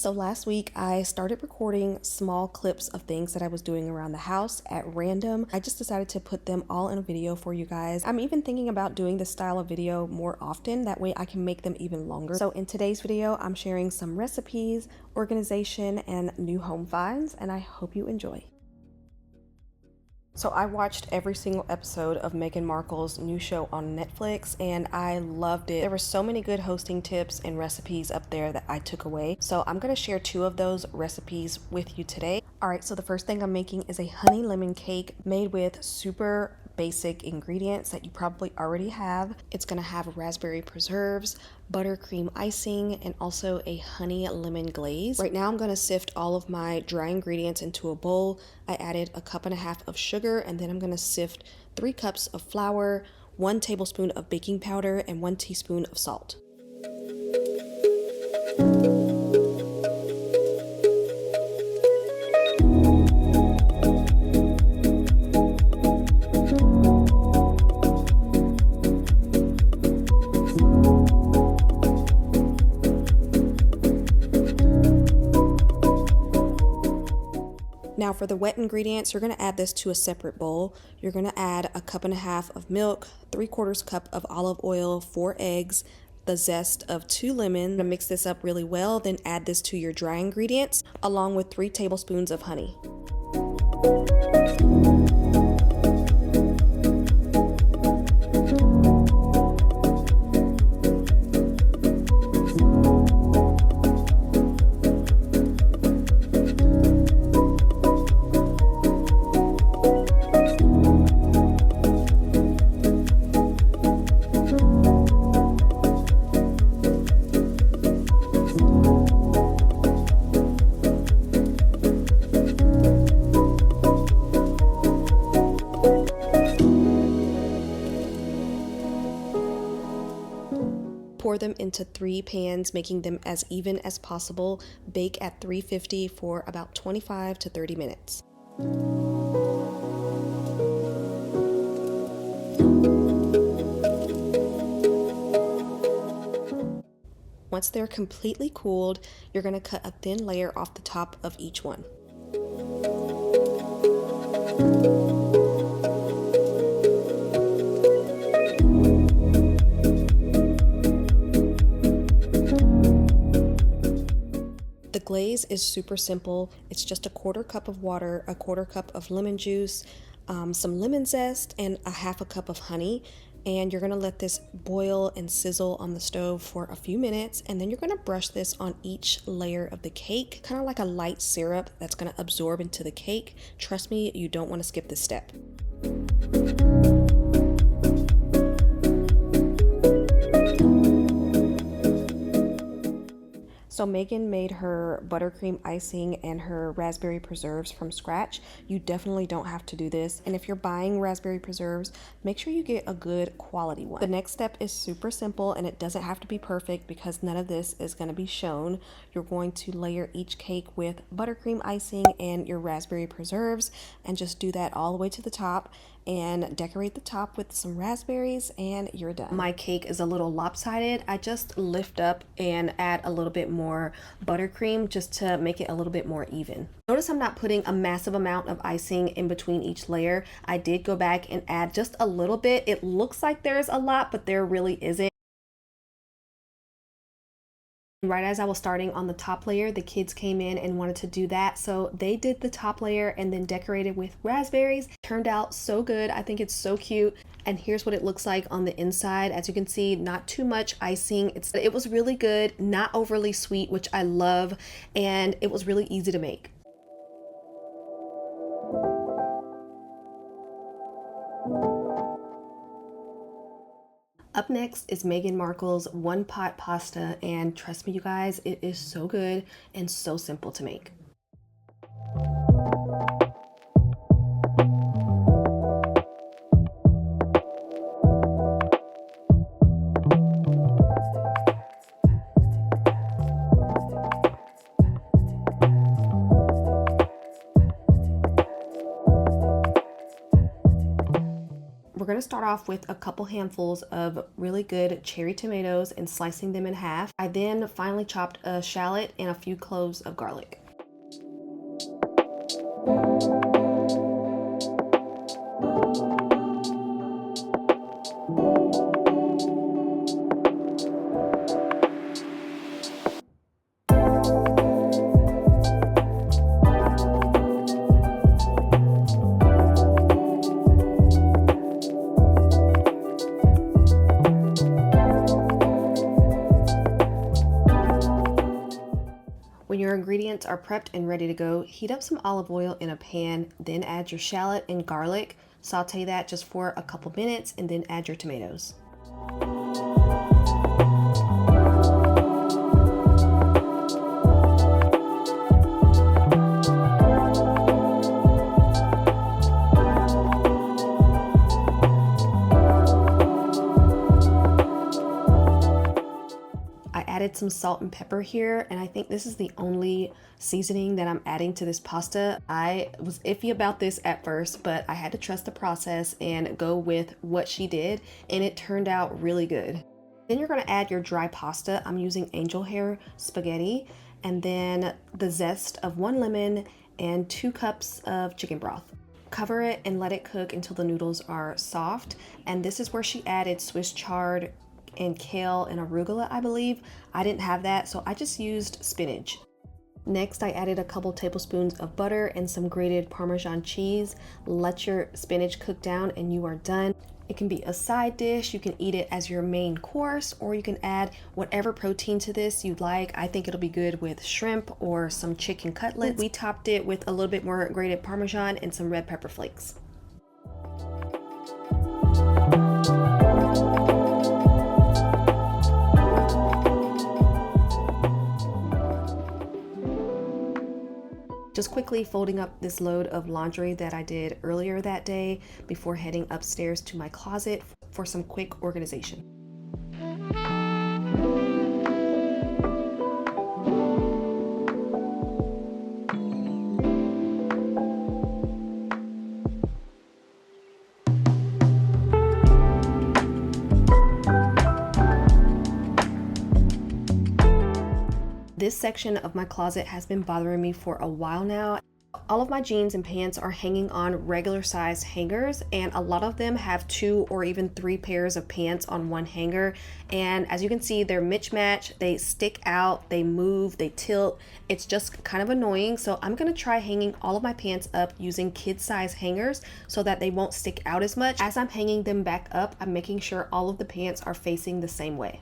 So last week I started recording small clips of things that I was doing around the house at random. I just decided to put them all in a video for you guys. I'm even thinking about doing this style of video more often. That way I can make them even longer. So in today's video, I'm sharing some recipes, organization, and new home finds, and I hope you enjoy. So I watched every single episode of Meghan Markle's new show on Netflix and I loved it. There were so many good hosting tips and recipes up there that I took away. So I'm going to share 2 of those recipes with you today. All right, so the first thing I'm making is a honey lemon cake made with super basic ingredients that you probably already have. It's going to have raspberry preserves, buttercream icing, and also a honey lemon glaze. Right now I'm going to sift all of my dry ingredients into a bowl. I added a 1.5 cups of sugar, and then I'm going to sift 3 cups of flour, 1 tablespoon of baking powder, and 1 teaspoon of salt. Now for the wet ingredients, you're going to add this to a separate bowl. You're going to add a 1.5 cups of milk, 3/4 cup of olive oil, 4 eggs, the zest of 2 lemons. To mix this up really well, then add this to your dry ingredients along with 3 tablespoons of honey. Pour them into 3 pans, making them as even as possible. Bake at 350 for about 25 to 30 minutes. Once they're completely cooled, you're going to cut a thin layer off the top of each one. The glaze is super simple. It's just a 1/4 cup of water, a 1/4 cup of lemon juice, some lemon zest, and a 1/2 cup of honey. And you're gonna let this boil and sizzle on the stove for a few minutes, and then you're gonna brush this on each layer of the cake, kind of like a light syrup that's gonna absorb into the cake. Trust me, you don't want to skip this step. So Meghan made her buttercream icing and her raspberry preserves from scratch. You definitely don't have to do this. And if you're buying raspberry preserves, make sure you get a good quality one. The next step is super simple and it doesn't have to be perfect because none of this is going to be shown. You're going to layer each cake with buttercream icing and your raspberry preserves and just do that all the way to the top and decorate the top with some raspberries and you're done. My cake is a little lopsided. I just lift up and add a little bit more buttercream just to make it a little bit more even. Notice I'm not putting a massive amount of icing in between each layer. I did go back and add just a little bit. It looks like there's a lot, but there really isn't. Right as I was starting on the top layer, the kids came in and wanted to do that. So they did the top layer and then decorated with raspberries. Turned out so good. I think it's so cute. And here's what it looks like on the inside. As you can see, not too much icing. It was really good, not overly sweet, which I love. And it was really easy to make. Up next is Meghan Markle's one pot pasta, and trust me you guys, it is so good and so simple to make. We're going to start off with a couple handfuls of really good cherry tomatoes and slicing them in half. I then finely chopped a shallot and a few cloves of garlic. When your ingredients are prepped and ready to go, heat up some olive oil in a pan, then add your shallot and garlic. Saute that just for a couple minutes and then add your tomatoes. Added some salt and pepper here, and I think this is the only seasoning that I'm adding to this pasta. I was iffy about this at first, but I had to trust the process and go with what she did, and it turned out really good. Then you're going to add your dry pasta. I'm using angel hair spaghetti, and then the zest of 1 lemon and 2 cups of chicken broth. Cover it and let it cook until the noodles are soft, and this is where she added Swiss chard and kale and arugula, I believe. I didn't have that, so I just used spinach. Next, I added a couple tablespoons of butter and some grated Parmesan cheese. Let your spinach cook down and you are done. It can be a side dish, you can eat it as your main course, or you can add whatever protein to this you'd like. I think it'll be good with shrimp or some chicken cutlets. We topped it with a little bit more grated Parmesan and some red pepper flakes. Just quickly folding up this load of laundry that I did earlier that day before heading upstairs to my closet for some quick organization. This section of my closet has been bothering me for a while now. All of my jeans and pants are hanging on regular size hangers, and a lot of them have 2 or even 3 pairs of pants on one hanger. And as you can see, they're mismatched, they stick out, they move, they tilt. It's just kind of annoying. So I'm gonna try hanging all of my pants up using kid size hangers so that they won't stick out as much. As I'm hanging them back up, I'm making sure all of the pants are facing the same way.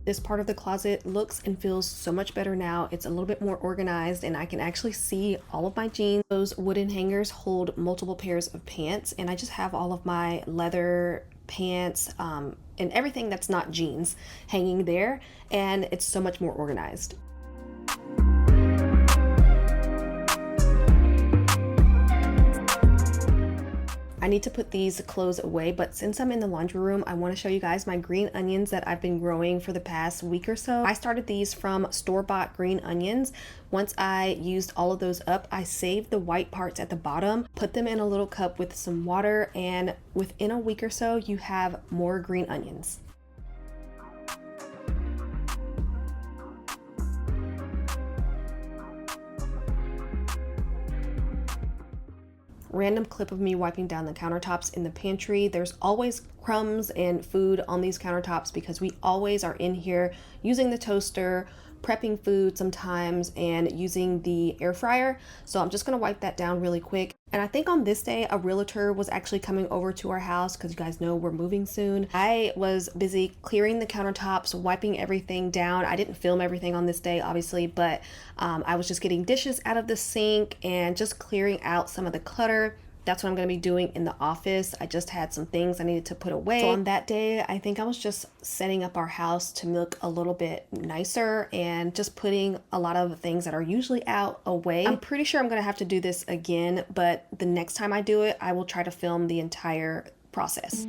This part of the closet looks and feels so much better now. It's a little bit more organized and I can actually see all of my jeans. Those wooden hangers hold multiple pairs of pants, and I just have all of my leather pants and everything that's not jeans hanging there, and it's so much more organized. I need to put these clothes away, but since I'm in the laundry room, I want to show you guys my green onions that I've been growing for the past week or so. I started these from store-bought green onions. Once I used all of those up, I saved the white parts at the bottom, put them in a little cup with some water, and within a week or so, you have more green onions. Random clip of me wiping down the countertops in the pantry. There's always crumbs and food on these countertops because we always are in here using the toaster, prepping food sometimes, and using the air fryer. So I'm just gonna wipe that down really quick. And I think on this day, a realtor was actually coming over to our house because you guys know we're moving soon. I was busy clearing the countertops, wiping everything down. I didn't film everything on this day, obviously, but I was just getting dishes out of the sink and just clearing out some of the clutter. That's what I'm going to be doing in the office. I just had some things I needed to put away. So on that day, I think I was just setting up our house to look a little bit nicer and just putting a lot of things that are usually out away. I'm pretty sure I'm going to have to do this again, but the next time I do it, I will try to film the entire process.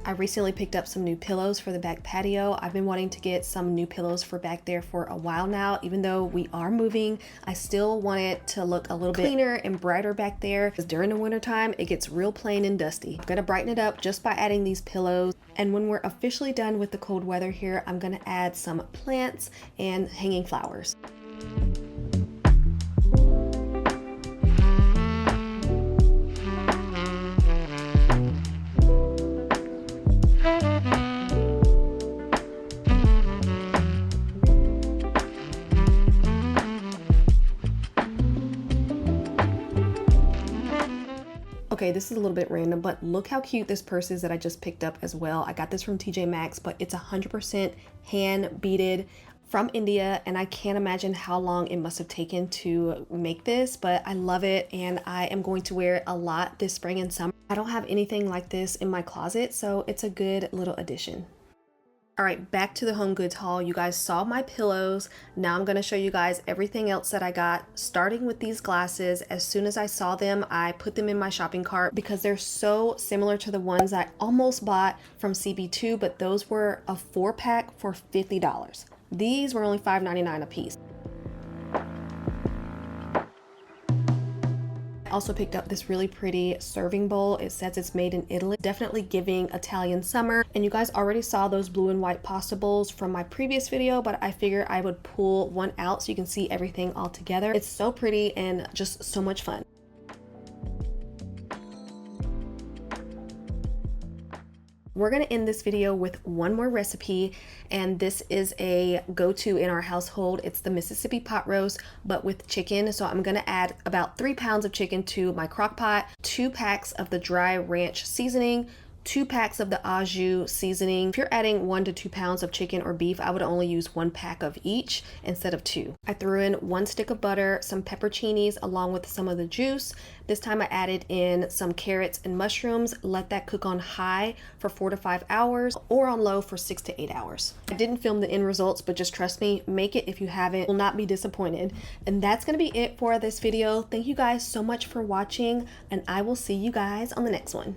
I recently picked up some new pillows for the back patio. I've been wanting to get some new pillows for back there for a while now. Even though we are moving, I still want it to look a little bit cleaner and brighter back there, because during the winter time, it gets real plain and dusty. I'm gonna brighten it up just by adding these pillows. And when we're officially done with the cold weather here, I'm gonna add some plants and hanging flowers. Okay, this is a little bit random, but look how cute this purse is that I just picked up as well. I got this from TJ Maxx, but it's 100% hand beaded from India, and I can't imagine how long it must have taken to make this, but I love it and I am going to wear it a lot this spring and summer. I don't have anything like this in my closet, so it's a good little addition. All right, back to the home goods haul. You guys saw my pillows. Now I'm gonna show you guys everything else that I got, starting with these glasses. As soon as I saw them, I put them in my shopping cart because they're so similar to the ones I almost bought from CB2, but those were a 4-pack for $50. These were only $5.99 a piece. I also picked up this really pretty serving bowl. It says it's made in Italy, definitely giving Italian summer. And you guys already saw those blue and white pasta bowls from my previous video, but I figured I would pull one out so you can see everything all together. It's so pretty and just so much fun. We're gonna end this video with one more recipe, and this is a go-to in our household. It's the Mississippi pot roast, but with chicken. So I'm gonna add about 3 pounds of chicken to my crock pot, 2 packs of the dry ranch seasoning, 2 packs of the au jus seasoning. If you're adding 1 to 2 pounds of chicken or beef, I would only use 1 pack of each instead of 2. I threw in 1 stick of butter, some pepperoncinis along with some of the juice. This time I added in some carrots and mushrooms. Let that cook on high for 4 to 5 hours or on low for 6 to 8 hours. I didn't film the end results, but just trust me, make it if you haven't, will not be disappointed. And that's gonna be it for this video. Thank you guys so much for watching, and I will see you guys on the next one.